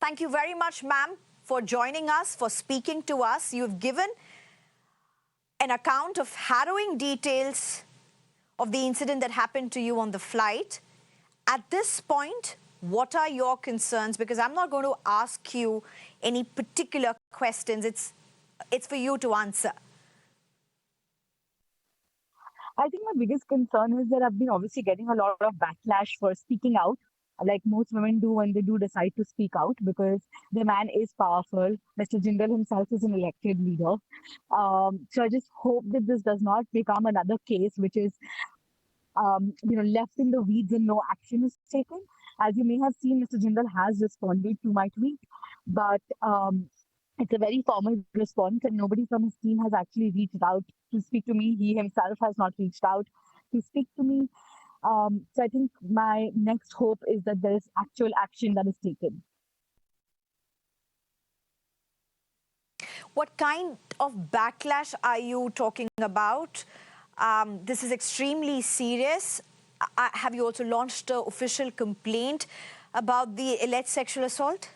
Thank you very much, ma'am, for joining us, for speaking to us. You've given an account of harrowing details of the incident that happened to you on the flight. At this point, what are your concerns? Because I'm not going to ask you any particular questions. It's for you to answer. I think my biggest concern is that I've been obviously getting a lot of backlash for speaking out, like most women do when they do decide to speak out, because the man is powerful. Mr. Jindal himself is an elected leader. So I just hope that this does not become another case which is, left in the weeds and no action is taken. As you may have seen, Mr. Jindal has responded to my tweet, but it's a very formal response, and nobody from his team has actually reached out to speak to me. He himself has not reached out to speak to me. So I think my next hope is that there is actual action that is taken. What kind of backlash are you talking about? This is extremely serious. Have you also launched an official complaint about the alleged sexual assault?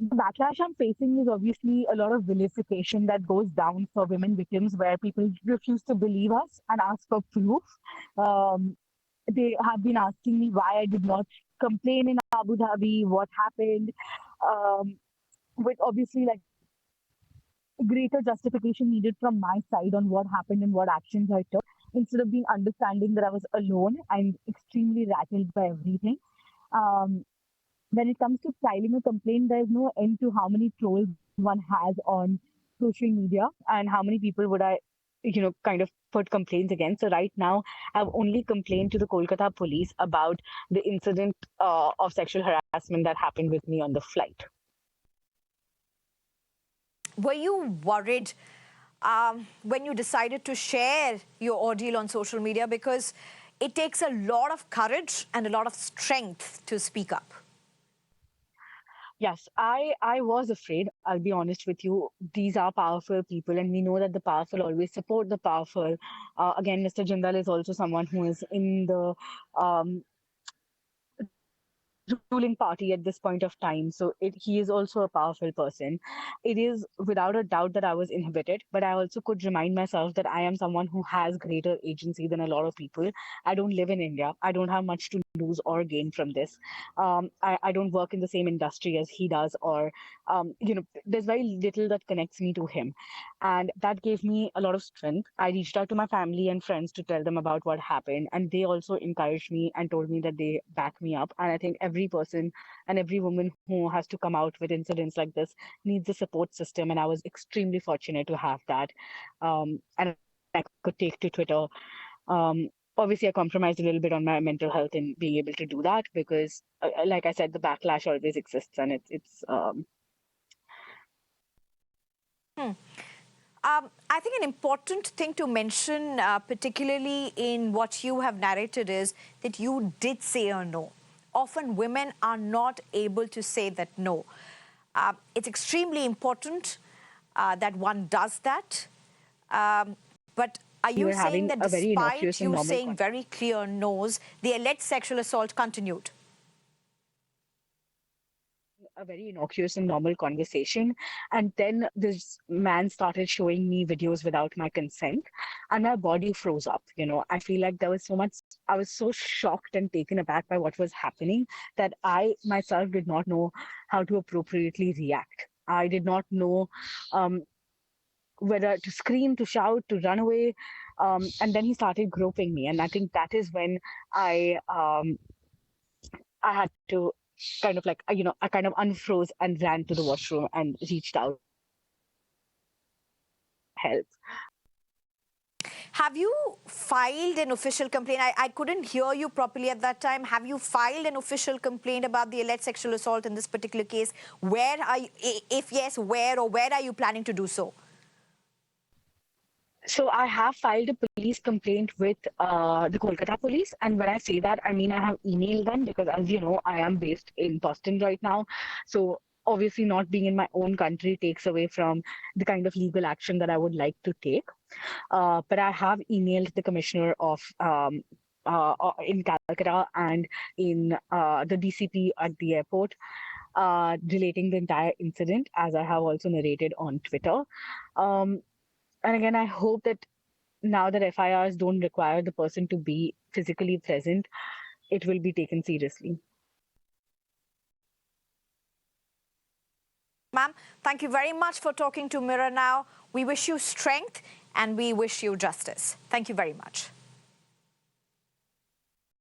The backlash I'm facing is obviously a lot of vilification that goes down for women victims, where people refuse to believe us and ask for proof. Um, they have been asking me why I did not complain in Abu Dhabi, what happened, um, with obviously like greater justification needed from my side on what happened and what actions I took. Instead of being understanding that I was alone and extremely rattled by everything. Um, when it comes to filing a complaint, there's no end to how many trolls one has on social media and how many people would I, kind of put complaints against. So right now, I've only complained to the Kolkata police about the incident of sexual harassment that happened with me on the flight. Were you worried when you decided to share your ordeal on social media? Because it takes a lot of courage and a lot of strength to speak up. Yes, I was afraid. I'll be honest with you. These are powerful people, and we know that the powerful always support the powerful. Again, Mr. Jindal is also someone who is in the um, ruling party at this point of time. So he is also a powerful person. It is without a doubt that I was inhibited, but I also could remind myself that I am someone who has greater agency than a lot of people. I don't live in India. I don't have much to lose or gain from this. I don't work in the same industry as he does, or, there's very little that connects me to him. And that gave me a lot of strength. I reached out to my family and friends to tell them about what happened, and they also encouraged me and told me that they back me up. And I think every person and every woman who has to come out with incidents like this needs a support system, and I was extremely fortunate to have that. And I could take to Twitter. Obviously, I compromised a little bit on my mental health in being able to do that, because, like I said, the backlash always exists, and it's. I think an important thing to mention, particularly in what you have narrated, is that you did say a no. Often women are not able to say that no. It's extremely important that one does that. But are We you were saying having that a very despite innocuous and you normal saying very clear no's, the alleged sexual assault continued? a very innocuous and normal conversation. And then this man started showing me videos without my consent, and my body froze up. I feel like there was so much, I was so shocked and taken aback by what was happening that I myself did not know how to appropriately react. I did not know um, whether to scream, to shout, to run away. And then he started groping me. And I think that is when I um, I had to kind of like, I kind of unfroze and ran to the washroom and reached out for help. Have you filed an official complaint? I couldn't hear you properly at that time. Have you filed an official complaint about the alleged sexual assault in this particular case? Where are you, if yes, where, or where are you planning to do so? So I have filed a police complaint with the Kolkata police. And when I say that, I mean I have emailed them, because, as you know, I am based in Boston right now. So obviously not being in my own country takes away from the kind of legal action that I would like to take. But I have emailed the commissioner of in Calcutta and in the DCP at the airport. relating the entire incident, as I have also narrated on Twitter. Um, and again, I hope that now that FIRs don't require the person to be physically present, it will be taken seriously. Ma'am, thank you very much for talking to Mirror Now. We wish you strength and we wish you justice. Thank you very much.